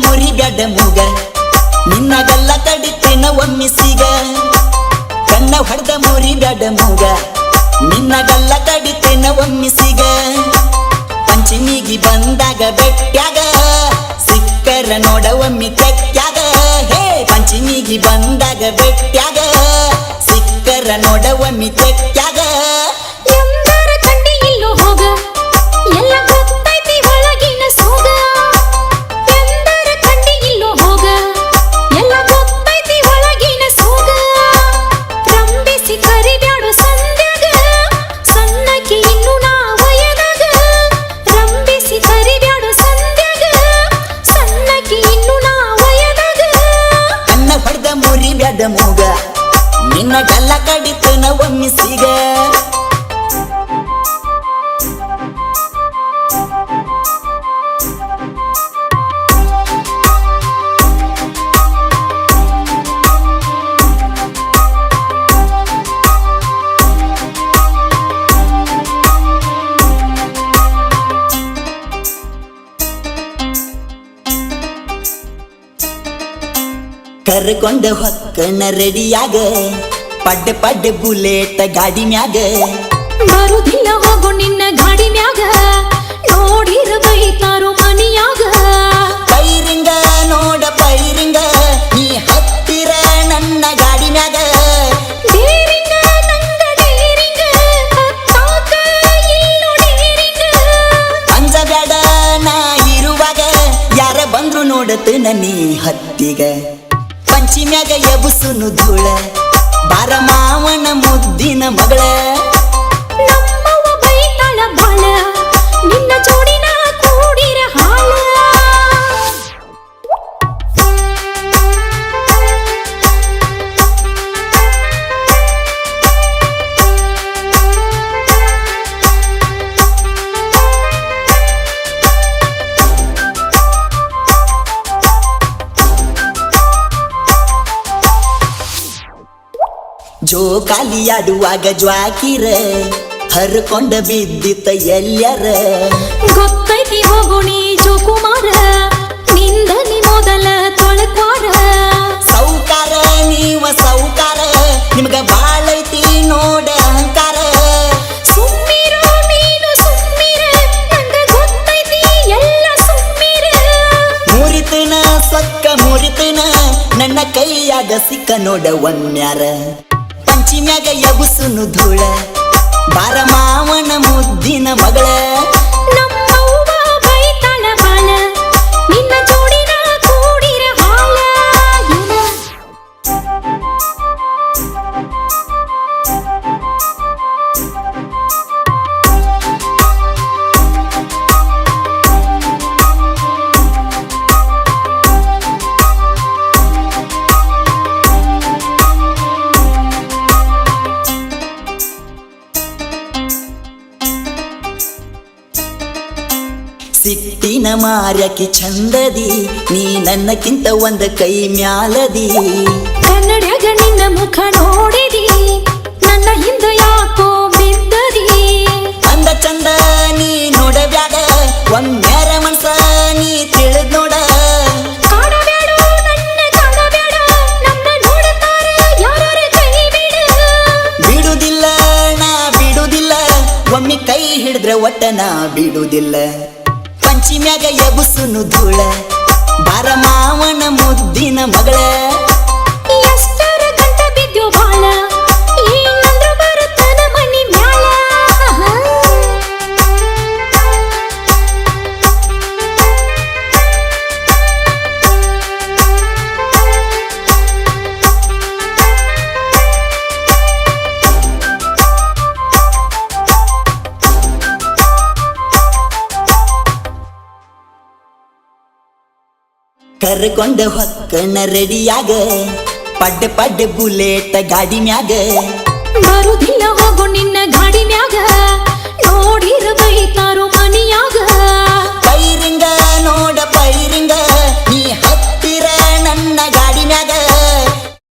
ಮುರಿ ಬ್ಯಾಡ ಮೂಗ ನಿನ್ನಗಲ್ಲ ಕಡಿತೇನ ಒಮ್ಮಿಸಿಗ ಕಣ್ಣ ಹೊಡೆದ ಮುರಿ ಬ್ಯಾಡ ಮೂಗ ನಿನ್ನಗಲ್ಲ ಕಡಿತೇನ ಒಮ್ಮಿಸಿಗ ಪಂಚಮಿಗಿ ಬಂದಾಗ ಬೆಟ್ಟ್ಯಾಗ ಸಿಕ್ಕರ ನೋಡ ಒಮ್ಮಿ ತೆಕ್ಕ್ಯಾಗ ಹೇ ಪಂಚಮಿಗಿ ಬಂದಾಗ ಬೆಟ್ಟ್ಯಾಗ ಸಿಕ್ಕರ ನೋಡ ಒಮ್ಮಿ ತೆಕ್ಕ್ಯಾಗ ಎಂದರ ಕಂಡಿ ಇಲ್ಲೋ ಹೋಗ ಎಲ್ಲ ಗೊತ್ತೈತಿ ಒಳಗಿನ ಸೋಗ ಎಂದರ ಕಂಡಿ ಇಲ್ಲೋ ಹೋಗ ಎಲ್ಲ ಗೊತ್ತೈತಿ ಒಳಗಿನ ಸೋಗ ರಂಬಿಸಿ ಕರಿಬ್ಯಾಡು ಸಂಧ್ಯಾಗ ಸಣ್ಣಕಿ ಇನ್ನು ನಾ ವಯದಾಗ ರಂಬಿಸಿ ಕರಿಬ್ಯಾಡು ಸಂಧ್ಯಾಗ ಸಣ್ಣಕಿ ಇನ್ನು ನಾ ವಯದಾಗ ಕಣ್ಣ ಹೊಡೆದ ಮುರಿ ಬ್ಯಾಡ ಮೂಗ ನಿನ್ನಗಲ್ಲ ಕಡಿತೇನ ಒಮ್ಮಿಸಿಗ ಕರ್ಕೊಂಡ ಹೊಕ್ಕನ ರೆಡಿಯಾಗ ಪಡ್ಡ ಪಡ್ಡ ಬುಲೆಟ್ ಗಾಡಿ ಮ್ಯಾಗ ಬರುದಿಲ್ಲ ಹೋಗು ನಿನ್ನ ಗಾಡಿ ಮ್ಯಾಗ ನೋಡಿರ ಬೈತಾರೋ ಮನಿಯಾಗ ಪೈರಿಂಗ ನೋಡ ಪೈರಿಂಗ ನೀ ಹತ್ತಿರ ನನ್ನ ಗಾಡಿ ಮ್ಯಾಗ ಡೇರಿಂಗ ನಂಗ ಡೇರಿಂಗ ಹತ್ತಾಕ ಇಲ್ಲೋ ಡೇರಿಂಗ ಅಂಜ ಬ್ಯಾಡ ನಾ ಇರುವಾಗ ಯಾರ ಬಂದ್ರು ನೋಡತನ ನೀ ಹತ್ತಿಗ ಪಂಚಿಮ್ಯಾಗ ಎಬುಸುನು ಧೂಳ ಬಾರ ಮಾವನ ಮುದ್ದಿನ ಮಗಳ ನಮ್ಮವ್ವ ಬೈತಾಳ ಬಾಳ ನಿನ್ನ ಜೋಡಿನ ಕೂಡಿರ ಹಾಳ ಜೋಕಾಲಿಯಾಡುವಾಗ ಜ್ವಾಕಿರ ಹರ್ಕೊಂಡ ಬಿದ್ದಿತ್ತ ಎಲ್ಯಾರ ಗೊತ್ತೈತಿ ಹೋಗು ನೀ ಜೋಕುಮಾರ ನಿಂದ ನೀ ಮೊದಲ ತೊಳಕ್ವಾರ ಸೌಕಾರ ನೀವ ಸೌಕಾರ ನಿಮ್ಗ ಬಾಳೈತಿ ನೋಡ ಅಹಂಕಾರ ಸುಮ್ಮಿರು ನೀನು ಸುಮ್ಮಿರ ನಂಗ ಗೊತ್ತೈತಿ ಎಲ್ಲ ಸುಮ್ಮಿರ ಮುರಿತನ ಸೊಕ್ಕ ಮುರಿತನ ನನ್ನ ಕೈಯಾಗ ಸಿಕ್ಕ ನೋಡ ಒಮ್ಮ್ಯಾರ ಪಂಚಿಮ್ಯಾಗ ಎಬುಸುನು ಧೂಳ ಬಾರ ಮಾವನ ಮುದ್ದಿನ ಮಗಳ ನಮ್ಮವ್ವ ಬೈತಾಳ ಬಾಳ ನಿನ್ನ ಜೋಡಿನ ಕೂಡಿರ ಹಾಳ ಸಿಟ್ಟಿನ ಮಾರ್ಯಕಿ ಚಂದದಿ ನೀ ನನ್ನಕ್ಕಿಂತ ಒಂದ ಕೈ ಮ್ಯಾಲದಿ ಕನ್ನಡ್ಯಾಗ ನಿನ್ನ ಮುಖ ನೋಡಿದಿ ನನ್ನ ಹಿಂದ ಯಾಕೋ ಬಿದ್ದದಿ ಅಂದ ಚಂದ ನೀ ನೋಡಬ್ಯಾಡ ಒಮ್ಮ್ಯಾರ ಮನ್ಸ ನೀ ತಿಳಿದ್ ನೋಡ ಕಾಡಬ್ಯಾಡೋ ನನ್ನ ಕಾಡಬ್ಯಾಡ ನಮ್ಮ ನೋಡುತ್ತಾರ ಯಾರ ಕೈ ಬಿಡ ಬಿಡುದಿಲ್ಲ ನಾ ಬಿಡುದಿಲ್ಲ ಒಮ್ಮೆ ಕೈ ಹಿಡಿದ್ರ ಒಟ್ಟ ನಾ ಬಿಡುದಿಲ್ಲ ಪಂಚಿಮ್ಯಾಗ ಎಬುಸುನು ಧೂಳ ಬಾರ ಮಾವನ ಮುದ್ದಿನ ಮಗಳ ಎಷ್ಟರ ಗಂಟ ಬಿದ್ಯೋ ಬಾಳ ಏನಂದ್ರ ಬರುತ್ತನ ಮನಿ ಮ್ಯಾಲ ಕರ್ಕೊಂಡ ಹೊಕ್ಕನ ರೆಡಿಯಾಗ ಪಡ್ಡ ಪಡ್ಡ ಬುಲೆಟ್ ಗಾಡಿ ಮ್ಯಾಗ ಬರುದಿಲ್ಲ ಹೋಗು ನಿನ್ನ ಗಾಡಿ